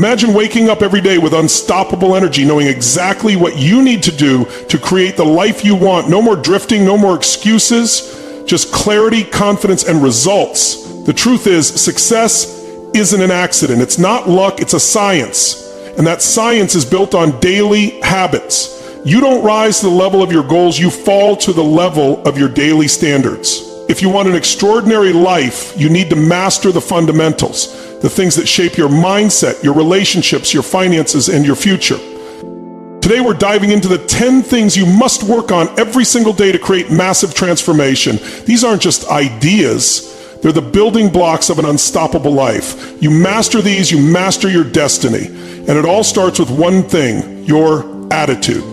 Imagine waking up every day with unstoppable energy, knowing exactly what you need to do to create the life you want. No more drifting, no more excuses, just clarity, confidence, and results. The truth is, success isn't an accident. It's not luck, it's a science. And that science is built on daily habits. You don't rise to the level of your goals, you fall to the level of your daily standards. If you want an extraordinary life, you need to master the fundamentals, the things that shape your mindset, your relationships, your finances, and your future. Today we're diving into the 10 things you must work on every single day to create massive transformation. These aren't just ideas, they're the building blocks of an unstoppable life. You master these, you master your destiny. And it all starts with one thing, your attitude.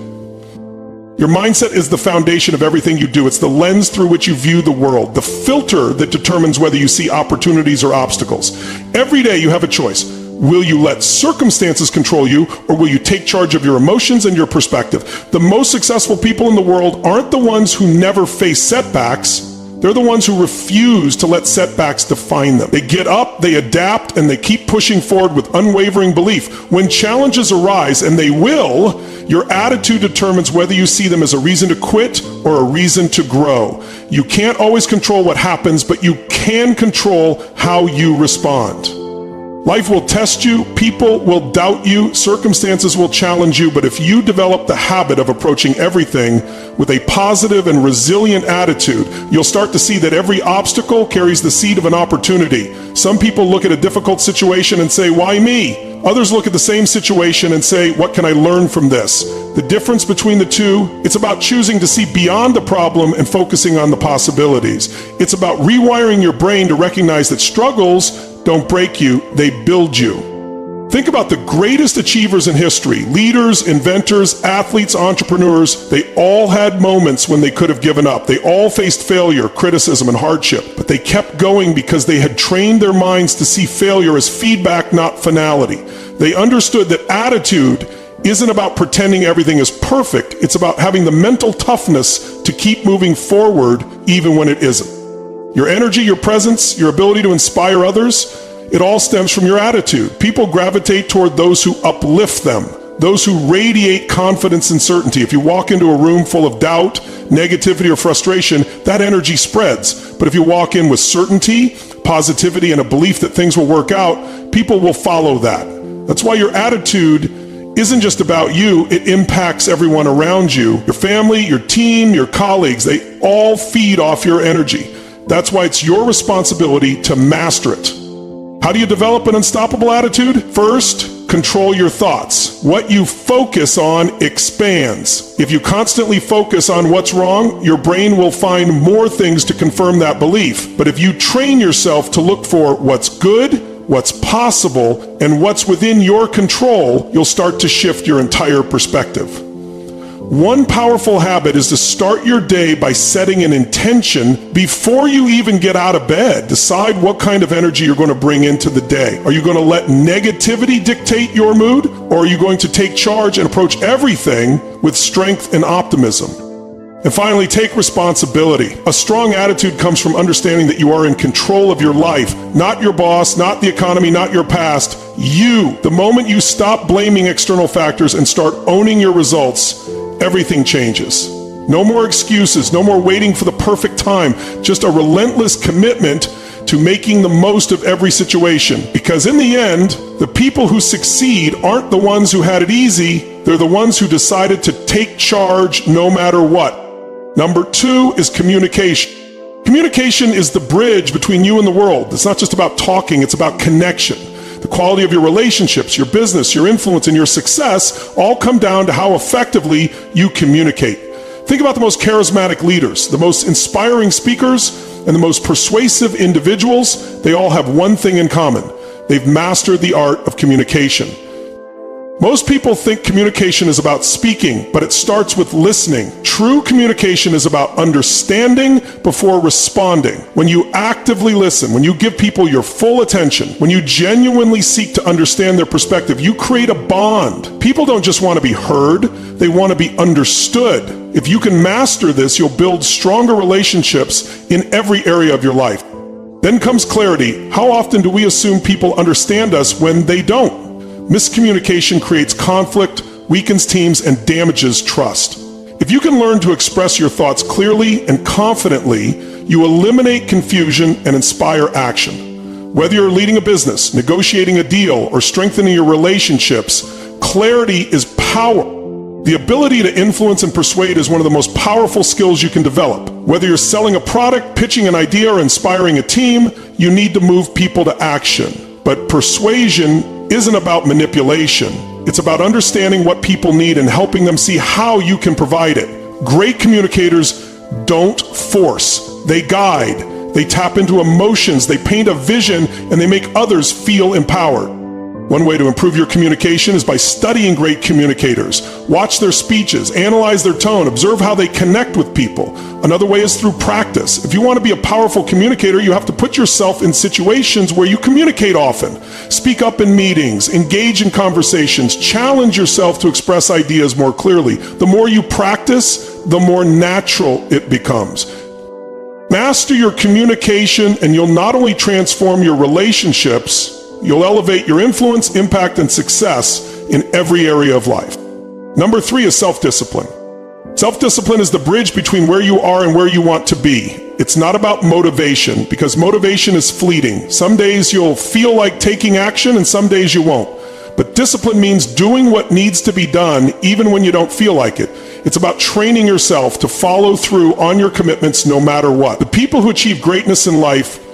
Your mindset is the foundation of everything you do. It's the lens through which you view the world, the filter that determines whether you see opportunities or obstacles. Every day you have a choice. Will you let circumstances control you, or will you take charge of your emotions and your perspective? The most successful people in the world aren't the ones who never face setbacks. They're the ones who refuse to let setbacks define them. They get up, they adapt, and they keep pushing forward with unwavering belief. When challenges arise, and they will, your attitude determines whether you see them as a reason to quit or a reason to grow. You can't always control what happens, but you can control how you respond. Life will test you, people will doubt you, circumstances will challenge you, but if you develop the habit of approaching everything with a positive and resilient attitude, you'll start to see that every obstacle carries the seed of an opportunity. Some people look at a difficult situation and say, "Why me?" Others look at the same situation and say, "What can I learn from this?" The difference between the two, it's about choosing to see beyond the problem and focusing on the possibilities. It's about rewiring your brain to recognize that struggles don't break you, they build you. Think about the greatest achievers in history, leaders, inventors, athletes, entrepreneurs. They all had moments when they could have given up. They all faced failure, criticism, and hardship, but they kept going because they had trained their minds to see failure as feedback, not finality. They understood that attitude isn't about pretending everything is perfect. It's about having the mental toughness to keep moving forward even when it isn't. Your energy, your presence, your ability to inspire others, it all stems from your attitude. People gravitate toward those who uplift them, those who radiate confidence and certainty. If you walk into a room full of doubt, negativity, or frustration, that energy spreads. But if you walk in with certainty, positivity, and a belief that things will work out, people will follow that. That's why your attitude isn't just about you, it impacts everyone around you. Your family, your team, your colleagues, they all feed off your energy. That's why it's your responsibility to master it. How do you develop an unstoppable attitude? First, control your thoughts. What you focus on expands. If you constantly focus on what's wrong, your brain will find more things to confirm that belief. But if you train yourself to look for what's good, what's possible, and what's within your control, you'll start to shift your entire perspective. One powerful habit is to start your day by setting an intention before you even get out of bed. Decide what kind of energy you're going to bring into the day. Are you going to let negativity dictate your mood, or are you going to take charge and approach everything with strength and optimism? And finally, take responsibility. A strong attitude comes from understanding that you are in control of your life, not your boss, not the economy, not your past. You. The moment you stop blaming external factors and start owning your results, everything changes. No more excuses, no more waiting for the perfect time, just a relentless commitment to making the most of every situation. Because in the end, the people who succeed aren't the ones who had it easy, they're the ones who decided to take charge no matter what. Number 2 is communication. Communication is the bridge between you and the world. It's not just about talking, it's about connection. The quality of your relationships, your business, your influence, and your success all come down to how effectively you communicate. Think about the most charismatic leaders, the most inspiring speakers, and the most persuasive individuals. They all have one thing in common. They've mastered the art of communication. Most people think communication is about speaking, but it starts with listening. True communication is about understanding before responding. When you actively listen, when you give people your full attention, when you genuinely seek to understand their perspective, you create a bond. People don't just want to be heard, they want to be understood. If you can master this, you'll build stronger relationships in every area of your life. Then comes clarity. How often do we assume people understand us when they don't? Miscommunication creates conflict, weakens teams, and damages trust. If you can learn to express your thoughts clearly and confidently, you eliminate confusion and inspire action. Whether you're leading a business, negotiating a deal, or strengthening your relationships, clarity is power. The ability to influence and persuade is one of the most powerful skills you can develop. Whether you're selling a product, pitching an idea, or inspiring a team, you need to move people to action. But persuasion isn't about manipulation. It's about understanding what people need and helping them see how you can provide it. Great communicators don't force, they guide. They tap into emotions, they paint a vision, and they make others feel empowered. One way to improve your communication is by studying great communicators. Watch their speeches, analyze their tone, observe how they connect with people. Another way is through practice. If you want to be a powerful communicator, you have to put yourself in situations where you communicate often. Speak up in meetings, engage in conversations, challenge yourself to express ideas more clearly. The more you practice, the more natural it becomes. Master your communication and you'll not only transform your relationships, you'll elevate your influence, impact, and success in every area of life. Number 3 is self-discipline. Self-discipline is the bridge between where you are and where you want to be. It's not about motivation, because motivation is fleeting. Some days you'll feel like taking action and some days you won't. But discipline means doing what needs to be done even when you don't feel like it. It's about training yourself to follow through on your commitments no matter what. The people who achieve greatness in life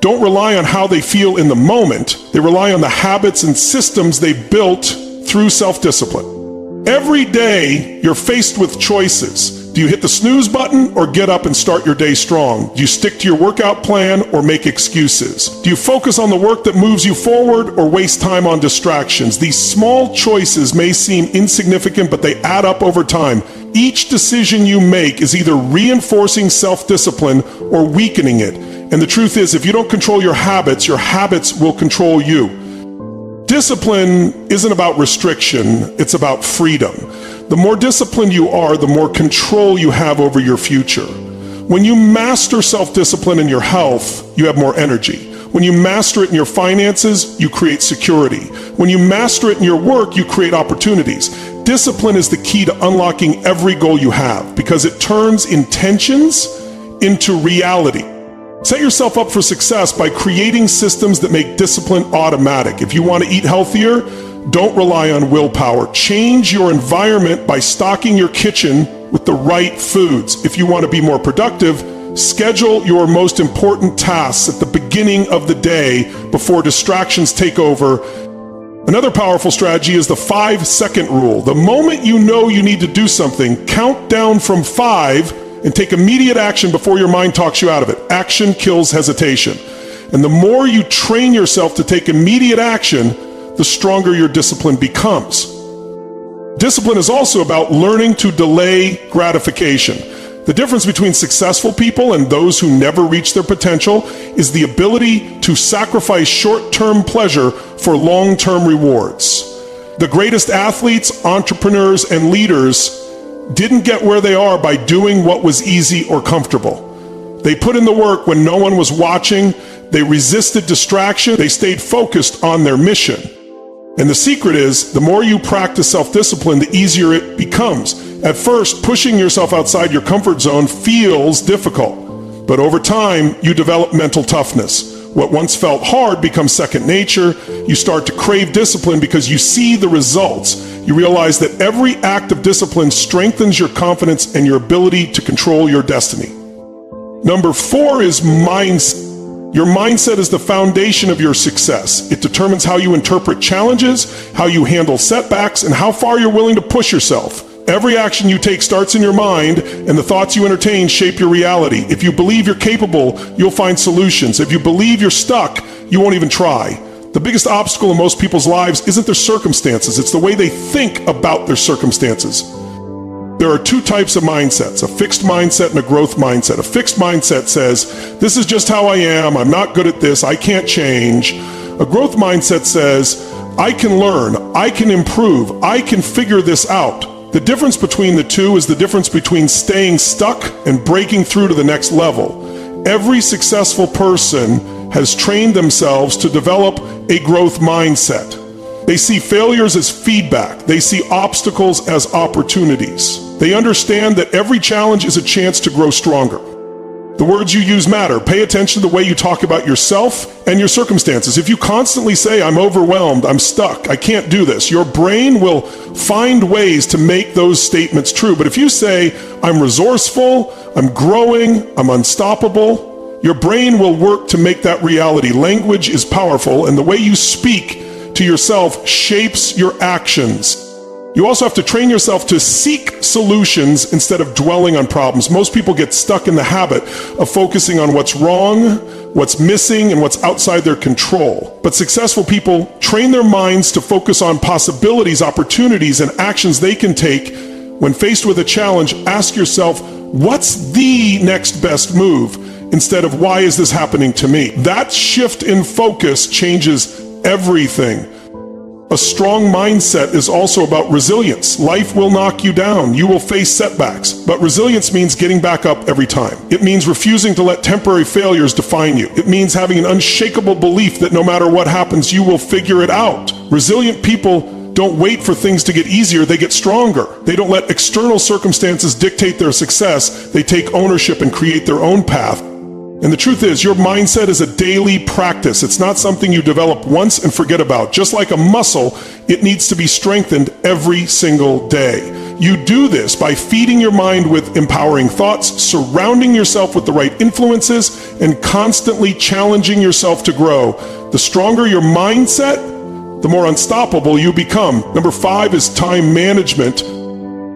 don't rely on how they feel in the moment. They rely on the habits and systems they built through self-discipline. Every day, you're faced with choices. Do you hit the snooze button or get up and start your day strong? Do you stick to your workout plan or make excuses? Do you focus on the work that moves you forward or waste time on distractions? These small choices may seem insignificant, but they add up over time. Each decision you make is either reinforcing self-discipline or weakening it. And the truth is, if you don't control your habits will control you. Discipline isn't about restriction, it's about freedom. The more disciplined you are, the more control you have over your future. When you master self-discipline in your health, you have more energy. When you master it in your finances, you create security. When you master it in your work, you create opportunities. Discipline is the key to unlocking every goal you have because it turns intentions into reality. Set yourself up for success by creating systems that make discipline automatic. If you want to eat healthier, don't rely on willpower. Change your environment by stocking your kitchen with the right foods. If you want to be more productive, schedule your most important tasks at the beginning of the day before distractions take over. Another powerful strategy is the 5-second rule. The moment you know you need to do something, count down from 5 and take immediate action before your mind talks you out of it. Action kills hesitation. And the more you train yourself to take immediate action, the stronger your discipline becomes. Discipline is also about learning to delay gratification. The difference between successful people and those who never reach their potential is the ability to sacrifice short-term pleasure for long-term rewards. The greatest athletes, entrepreneurs, and leaders didn't get where they are by doing what was easy or comfortable. They put in the work when no one was watching, they resisted distraction, they stayed focused on their mission. And the secret is, the more you practice self-discipline, the easier it becomes. At first, pushing yourself outside your comfort zone feels difficult, but over time, you develop mental toughness. What once felt hard becomes second nature. You start to crave discipline because you see the results. You realize that every act of discipline strengthens your confidence and your ability to control your destiny. Number 4 is mindset. Your mindset is the foundation of your success. It determines how you interpret challenges, how you handle setbacks, and how far you're willing to push yourself. Every action you take starts in your mind, and the thoughts you entertain shape your reality. If you believe you're capable, you'll find solutions. If you believe you're stuck, you won't even try. The biggest obstacle in most people's lives isn't their circumstances, it's the way they think about their circumstances. There are 2 types of mindsets, a fixed mindset and a growth mindset. A fixed mindset says, this is just how I am, I'm not good at this, I can't change. A growth mindset says, I can learn, I can improve, I can figure this out. The difference between the two is the difference between staying stuck and breaking through to the next level. Every successful person has trained themselves to develop a growth mindset. They see failures as feedback. They see obstacles as opportunities. They understand that every challenge is a chance to grow stronger. The words you use matter. Pay attention to the way you talk about yourself and your circumstances. If you constantly say, I'm overwhelmed, I'm stuck, I can't do this, your brain will find ways to make those statements true. But if you say, I'm resourceful, I'm growing, I'm unstoppable, your brain will work to make that reality. Language is powerful, and the way you speak to yourself shapes your actions. You also have to train yourself to seek solutions instead of dwelling on problems. Most people get stuck in the habit of focusing on what's wrong, what's missing, and what's outside their control. But successful people train their minds to focus on possibilities, opportunities, and actions they can take. When faced with a challenge, ask yourself, what's the next best move? Instead of, why is this happening to me? That shift in focus changes everything. A strong mindset is also about resilience. Life will knock you down. You will face setbacks. But resilience means getting back up every time. It means refusing to let temporary failures define you. It means having an unshakable belief that no matter what happens, you will figure it out. Resilient people don't wait for things to get easier, they get stronger. They don't let external circumstances dictate their success. They take ownership and create their own path. And the truth is, your mindset is a daily practice. It's not something you develop once and forget about. Just like a muscle, it needs to be strengthened every single day. You do this by feeding your mind with empowering thoughts, surrounding yourself with the right influences, and constantly challenging yourself to grow. The stronger your mindset, the more unstoppable you become. Number 5 is time management.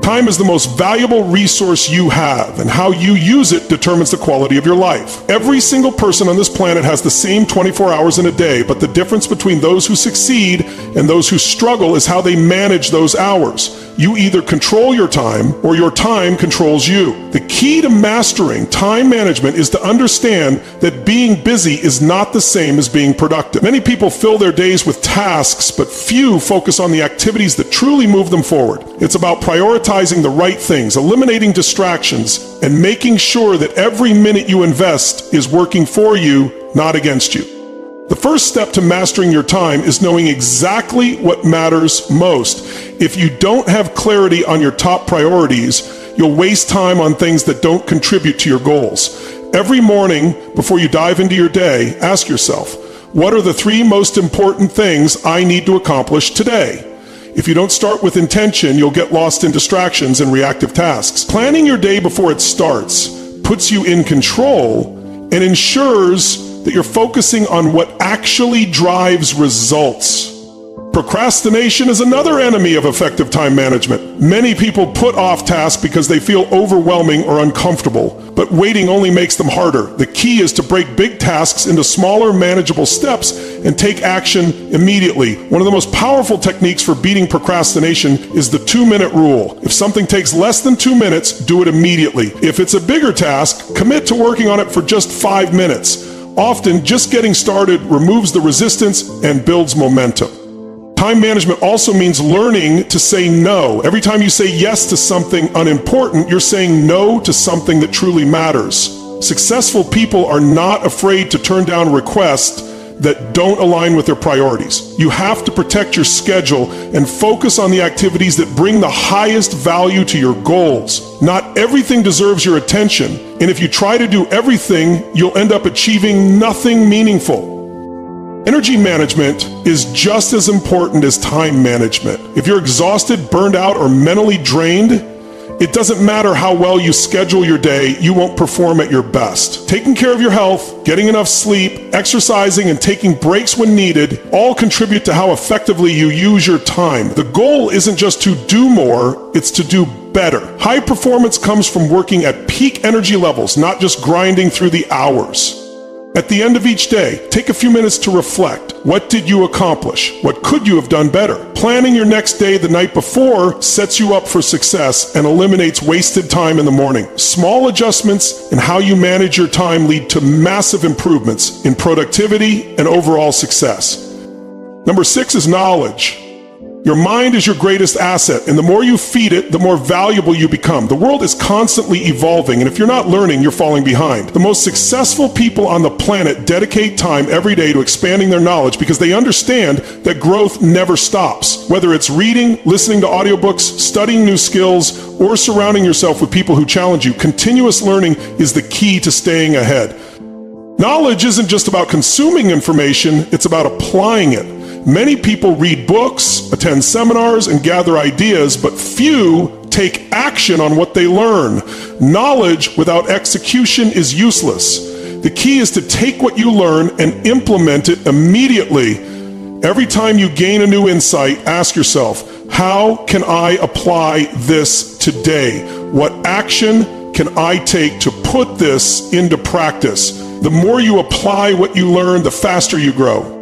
Time is the most valuable resource you have, and how you use it determines the quality of your life. Every single person on this planet has the same 24 hours in a day, but the difference between those who succeed and those who struggle is how they manage those hours. You either control your time or your time controls you. The key to mastering time management is to understand that being busy is not the same as being productive. Many people fill their days with tasks, but few focus on the activities that truly move them forward. It's about prioritizing the right things, eliminating distractions, and making sure that every minute you invest is working for you, not against you. The first step to mastering your time is knowing exactly what matters most. If you don't have clarity on your top priorities, you'll waste time on things that don't contribute to your goals. Every morning, before you dive into your day, ask yourself, what are the 3 most important things I need to accomplish today? If you don't start with intention, you'll get lost in distractions and reactive tasks. Planning your day before it starts puts you in control and ensures that you're focusing on what actually drives results. Procrastination is another enemy of effective time management. Many people put off tasks because they feel overwhelming or uncomfortable, but waiting only makes them harder. The key is to break big tasks into smaller, manageable steps and take action immediately. One of the most powerful techniques for beating procrastination is the 2-minute rule. If something takes less than 2 minutes, do it immediately. If it's a bigger task, commit to working on it for just 5 minutes. Often, just getting started removes the resistance and builds momentum. Time management also means learning to say no. Every time you say yes to something unimportant, you're saying no to something that truly matters. Successful people are not afraid to turn down requests that don't align with their priorities. You have to protect your schedule and focus on the activities that bring the highest value to your goals. Not everything deserves your attention, and if you try to do everything, you'll end up achieving nothing meaningful. Energy management is just as important as time management. If you're exhausted, burned out, or mentally drained, it doesn't matter how well you schedule your day, you won't perform at your best. Taking care of your health, getting enough sleep, exercising, and taking breaks when needed all contribute to how effectively you use your time. The goal isn't just to do more, it's to do better. High performance comes from working at peak energy levels, not just grinding through the hours. At the end of each day, take a few minutes to reflect. What did you accomplish? What could you have done better? Planning your next day the night before sets you up for success and eliminates wasted time in the morning. Small adjustments in how you manage your time lead to massive improvements in productivity and overall success. Number 6 is knowledge. Your mind is your greatest asset, and the more you feed it, the more valuable you become. The world is constantly evolving, and if you're not learning, you're falling behind. The most successful people on the planet dedicate time every day to expanding their knowledge because they understand that growth never stops. Whether it's reading, listening to audiobooks, studying new skills, or surrounding yourself with people who challenge you, continuous learning is the key to staying ahead. Knowledge isn't just about consuming information, it's about applying it. Many people read books, attend seminars, and gather ideas, but few take action on what they learn. Knowledge without execution is useless. The key is to take what you learn and implement it immediately. Every time you gain a new insight, ask yourself, how can I apply this today? What action can I take to put this into practice? The more you apply what you learn, the faster you grow.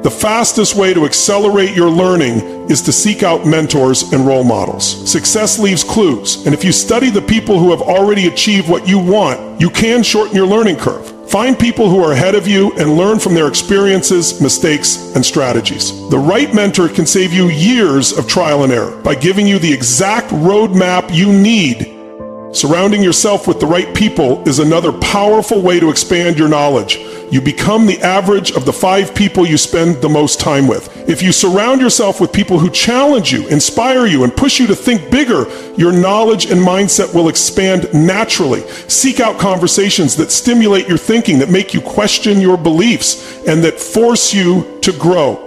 The fastest way to accelerate your learning is to seek out mentors and role models. Success leaves clues, and if you study the people who have already achieved what you want, you can shorten your learning curve. Find people who are ahead of you and learn from their experiences, mistakes, and strategies. The right mentor can save you years of trial and error by giving you the exact roadmap you need. Surrounding yourself with the right people is another powerful way to expand your knowledge. You become the average of the 5 people you spend the most time with. If you surround yourself with people who challenge you, inspire you, and push you to think bigger, your knowledge and mindset will expand naturally. Seek out conversations that stimulate your thinking, that make you question your beliefs, and that force you to grow.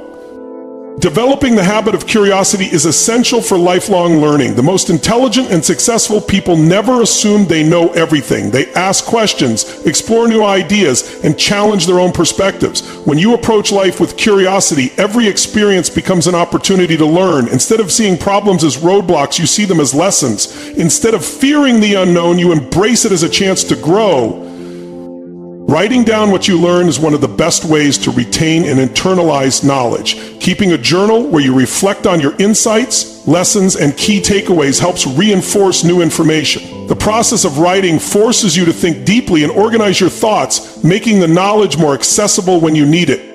Developing the habit of curiosity is essential for lifelong learning. The most intelligent and successful people never assume they know everything. They ask questions, explore new ideas, and challenge their own perspectives. When you approach life with curiosity, every experience becomes an opportunity to learn. Instead of seeing problems as roadblocks, you see them as lessons. Instead of fearing the unknown, you embrace it as a chance to grow. Writing down what you learn is one of the best ways to retain and internalize knowledge. Keeping a journal where you reflect on your insights, lessons, and key takeaways helps reinforce new information. The process of writing forces you to think deeply and organize your thoughts, making the knowledge more accessible when you need it.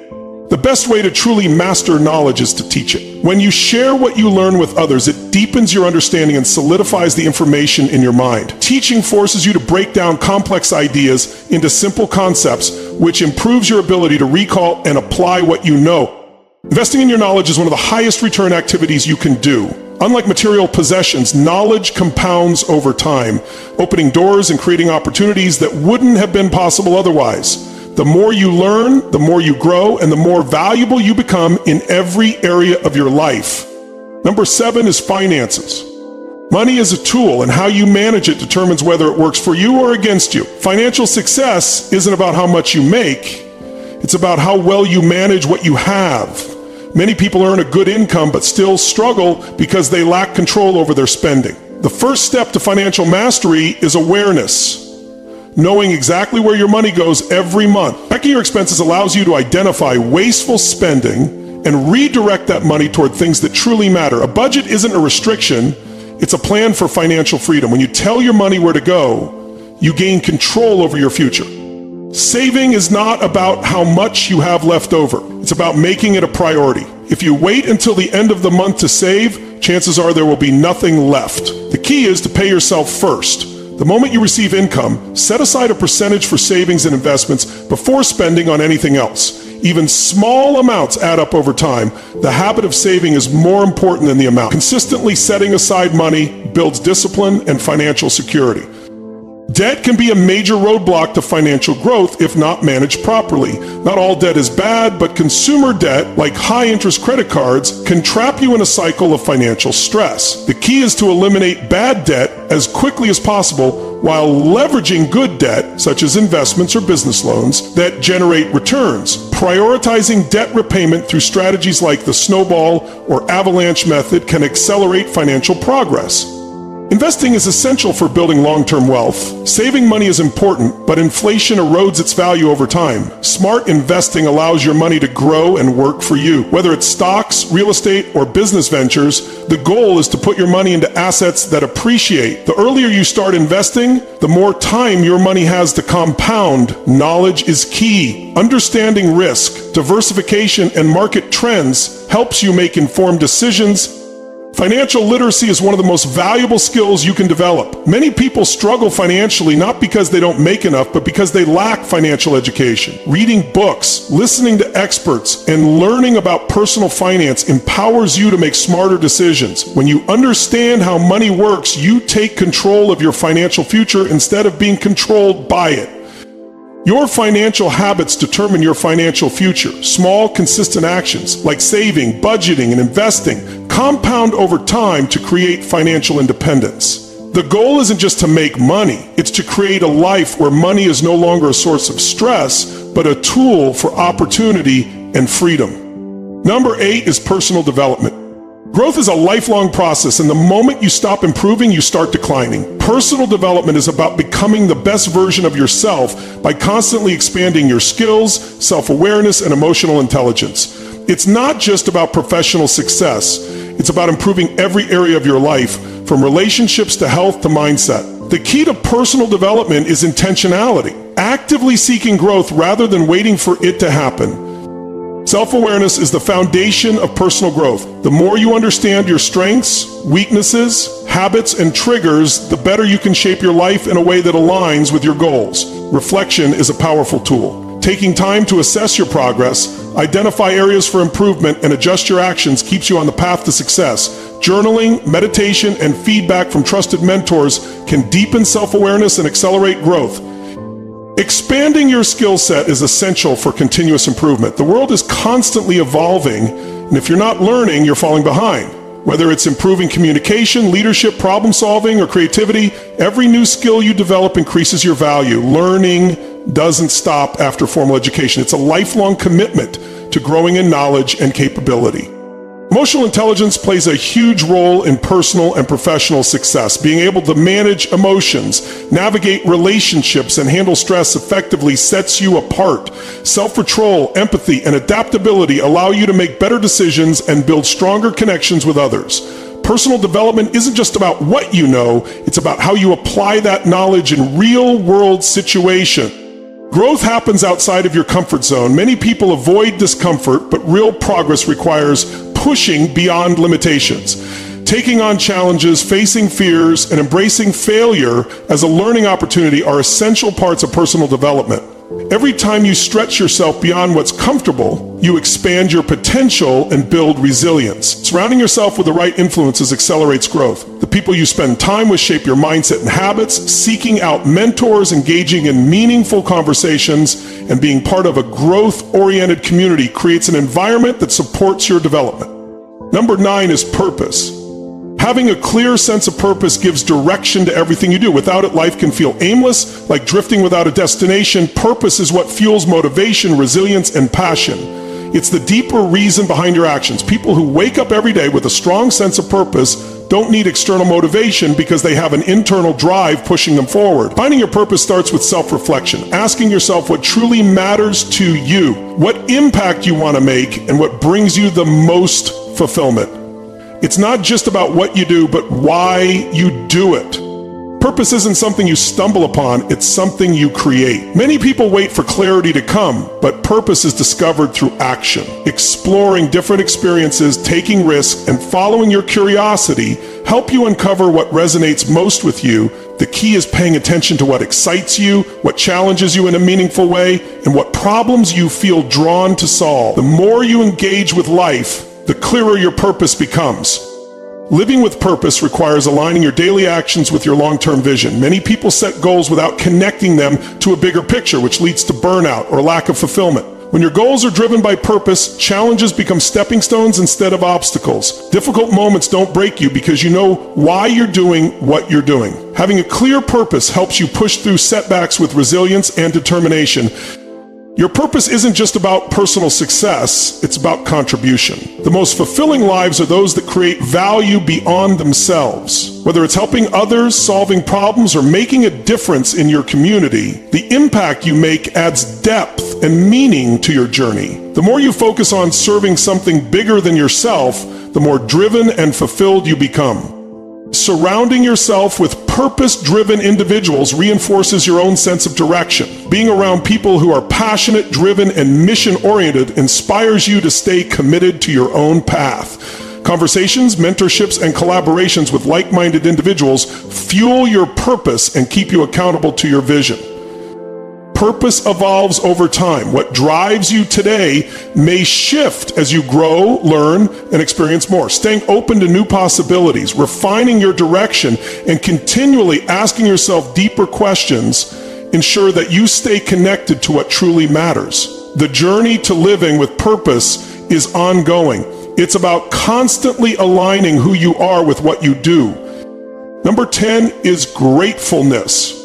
The best way to truly master knowledge is to teach it. When you share what you learn with others, it deepens your understanding and solidifies the information in your mind. Teaching forces you to break down complex ideas into simple concepts, which improves your ability to recall and apply what you know. Investing in your knowledge is one of the highest return activities you can do. Unlike material possessions, knowledge compounds over time, opening doors and creating opportunities that wouldn't have been possible otherwise. The more you learn, the more you grow, and the more valuable you become in every area of your life. Number 7 is finances. Money is a tool, and how you manage it determines whether it works for you or against you. Financial success isn't about how much you make. It's about how well you manage what you have. Many people earn a good income but still struggle because they lack control over their spending. The first step to financial mastery is awareness. Knowing exactly where your money goes every month. Tracking your expenses allows you to identify wasteful spending and redirect that money toward things that truly matter. A budget isn't a restriction, it's a plan for financial freedom. When you tell your money where to go, you gain control over your future. Saving is not about how much you have left over. It's about making it a priority. If you wait until the end of the month to save, chances are there will be nothing left. The key is to pay yourself first. The moment you receive income, set aside a percentage for savings and investments before spending on anything else. Even small amounts add up over time. The habit of saving is more important than the amount. Consistently setting aside money builds discipline and financial security. Debt can be a major roadblock to financial growth if not managed properly. Not all debt is bad, but consumer debt, like high-interest credit cards, can trap you in a cycle of financial stress. The key is to eliminate bad debt as quickly as possible while leveraging good debt, such as investments or business loans, that generate returns. Prioritizing debt repayment through strategies like the snowball or avalanche method can accelerate financial progress. Investing is essential for building long-term wealth. Saving money is important, but inflation erodes its value over time. Smart investing allows your money to grow and work for you. Whether it's stocks, real estate, or business ventures, the goal is to put your money into assets that appreciate. The earlier you start investing, the more time your money has to compound. Knowledge is key. Understanding risk, diversification, and market trends helps you make informed decisions. Financial literacy is one of the most valuable skills you can develop. Many people struggle financially not because they don't make enough, but because they lack financial education. Reading books, listening to experts, and learning about personal finance empowers you to make smarter decisions. When you understand how money works, you take control of your financial future instead of being controlled by it. Your financial habits determine your financial future. Small, consistent actions like saving, budgeting, and investing compound over time to create financial independence. The goal isn't just to make money, it's to create a life where money is no longer a source of stress, but a tool for opportunity and freedom. Number 8 is personal development. Growth is a lifelong process, and the moment you stop improving, you start declining. Personal development is about becoming the best version of yourself by constantly expanding your skills, self-awareness, and emotional intelligence. It's not just about professional success. It's about improving every area of your life, from relationships to health to mindset. The key to personal development is intentionality, actively seeking growth rather than waiting for it to happen. Self-awareness is the foundation of personal growth. The more you understand your strengths, weaknesses, habits, and triggers, the better you can shape your life in a way that aligns with your goals. Reflection is a powerful tool. Taking time to assess your progress, identify areas for improvement, and adjust your actions keeps you on the path to success. Journaling, meditation, and feedback from trusted mentors can deepen self-awareness and accelerate growth. Expanding your skill set is essential for continuous improvement. The world is constantly evolving, and if you're not learning, you're falling behind. Whether it's improving communication, leadership, problem solving, or creativity, every new skill you develop increases your value. Learning doesn't stop after formal education. It's a lifelong commitment to growing in knowledge and capability. Emotional intelligence plays a huge role in personal and professional success. Being able to manage emotions, navigate relationships, and handle stress effectively sets you apart. Self-control, empathy, and adaptability allow you to make better decisions and build stronger connections with others. Personal development isn't just about what you know, it's about how you apply that knowledge in real-world situations. Growth happens outside of your comfort zone. Many people avoid discomfort, but real progress requires pushing beyond limitations. Taking on challenges, facing fears, and embracing failure as a learning opportunity are essential parts of personal development. Every time you stretch yourself beyond what's comfortable, you expand your potential and build resilience. Surrounding yourself with the right influences accelerates growth. The people you spend time with shape your mindset and habits. Seeking out mentors, engaging in meaningful conversations, and being part of a growth-oriented community creates an environment that supports your development. Number 9 is purpose. Having a clear sense of purpose gives direction to everything you do. Without it, life can feel aimless, like drifting without a destination. Purpose is what fuels motivation, resilience, and passion. It's the deeper reason behind your actions. People who wake up every day with a strong sense of purpose don't need external motivation because they have an internal drive pushing them forward. Finding your purpose starts with self-reflection, asking yourself what truly matters to you, what impact you want to make, and what brings you the most fulfillment. It's not just about what you do, but why you do it. Purpose isn't something you stumble upon, it's something you create. Many people wait for clarity to come, but purpose is discovered through action. Exploring different experiences, taking risks, and following your curiosity help you uncover what resonates most with you. The key is paying attention to what excites you, what challenges you in a meaningful way, and what problems you feel drawn to solve. The more you engage with life, the clearer your purpose becomes. Living with purpose requires aligning your daily actions with your long-term vision. Many people set goals without connecting them to a bigger picture, which leads to burnout or lack of fulfillment. When your goals are driven by purpose, challenges become stepping stones instead of obstacles. Difficult moments don't break you because you know why you're doing what you're doing. Having a clear purpose helps you push through setbacks with resilience and determination. Your purpose isn't just about personal success, it's about contribution. The most fulfilling lives are those that create value beyond themselves. Whether it's helping others, solving problems, or making a difference in your community, the impact you make adds depth and meaning to your journey. The more you focus on serving something bigger than yourself, the more driven and fulfilled you become. Surrounding yourself with purpose-driven individuals reinforces your own sense of direction. Being around people who are passionate, driven, and mission-oriented inspires you to stay committed to your own path. Conversations, mentorships, and collaborations with like-minded individuals fuel your purpose and keep you accountable to your vision. Purpose evolves over time. What drives you today may shift as you grow, learn, and experience more. Staying open to new possibilities, refining your direction, and continually asking yourself deeper questions ensure that you stay connected to what truly matters. The journey to living with purpose is ongoing. It's about constantly aligning who you are with what you do. Number 10 is gratefulness.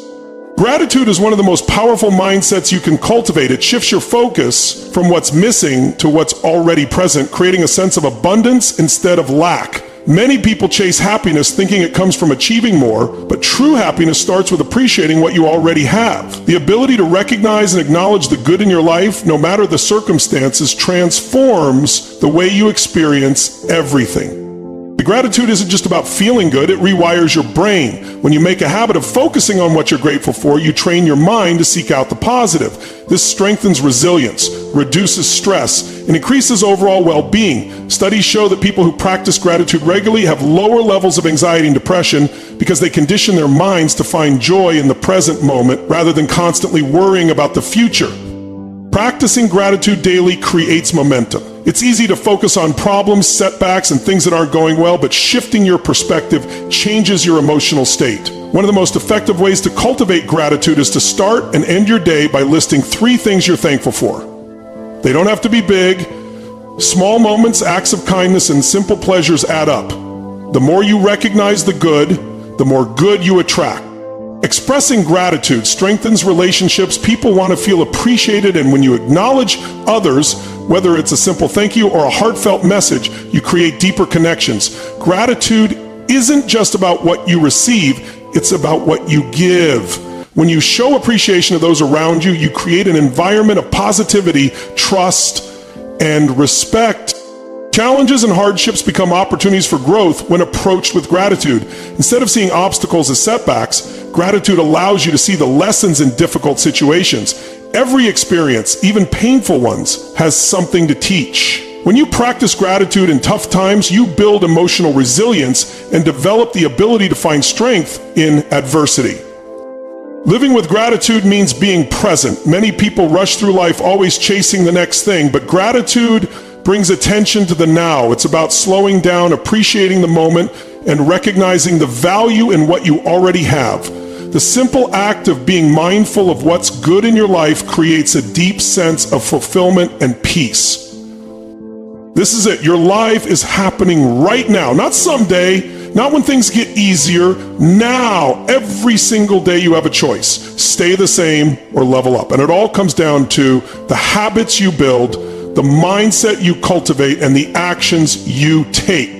Gratitude is one of the most powerful mindsets you can cultivate. It shifts your focus from what's missing to what's already present, creating a sense of abundance instead of lack. Many people chase happiness thinking it comes from achieving more, but true happiness starts with appreciating what you already have. The ability to recognize and acknowledge the good in your life, no matter the circumstances, transforms the way you experience everything. The gratitude isn't just about feeling good, it rewires your brain. When you make a habit of focusing on what you're grateful for, you train your mind to seek out the positive. This strengthens resilience, reduces stress, and increases overall well-being. Studies show that people who practice gratitude regularly have lower levels of anxiety and depression because they condition their minds to find joy in the present moment rather than constantly worrying about the future. Practicing gratitude daily creates momentum. It's easy to focus on problems, setbacks, and things that aren't going well, but shifting your perspective changes your emotional state. One of the most effective ways to cultivate gratitude is to start and end your day by listing 3 things you're thankful for. They don't have to be big. Small moments, acts of kindness, and simple pleasures add up. The more you recognize the good, the more good you attract. Expressing gratitude strengthens relationships. People want to feel appreciated, and when you acknowledge others, whether it's a simple thank you or a heartfelt message, you create deeper connections. Gratitude isn't just about what you receive, it's about what you give. When you show appreciation to those around you, you create an environment of positivity, trust, and respect. Challenges and hardships become opportunities for growth when approached with gratitude. Instead of seeing obstacles as setbacks, gratitude allows you to see the lessons in difficult situations. Every experience, even painful ones, has something to teach. When you practice gratitude in tough times, you build emotional resilience and develop the ability to find strength in adversity. Living with gratitude means being present. Many people rush through life always chasing the next thing, but gratitude brings attention to the now. It's about slowing down, appreciating the moment, and recognizing the value in what you already have. The simple act of being mindful of what's good in your life creates a deep sense of fulfillment and peace. This is it. Your life is happening right now, not someday, not when things get easier. Now, every single day you have a choice. Stay the same or level up. And it all comes down to the habits you build, the mindset you cultivate, and the actions you take.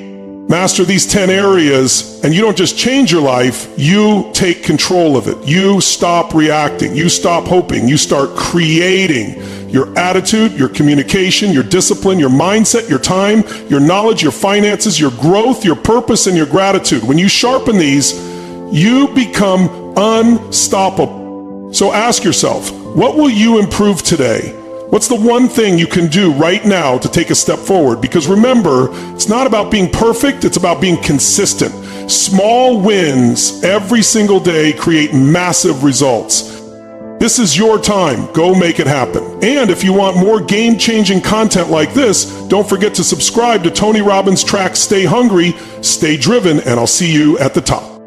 Master these 10 areas, and you don't just change your life, you take control of it. You stop reacting. You stop hoping. You start creating. Your attitude, your communication, your discipline, your mindset, your time, your knowledge, your finances, your growth, your purpose, and your gratitude. When you sharpen these, you become unstoppable. So ask yourself, what will you improve today? What's the one thing you can do right now to take a step forward? Because remember, it's not about being perfect, it's about being consistent. Small wins every single day create massive results. This is your time. Go make it happen. And if you want more game-changing content like this, don't forget to subscribe to Tony Robbins' track, Stay Hungry, Stay Driven, and I'll see you at the top.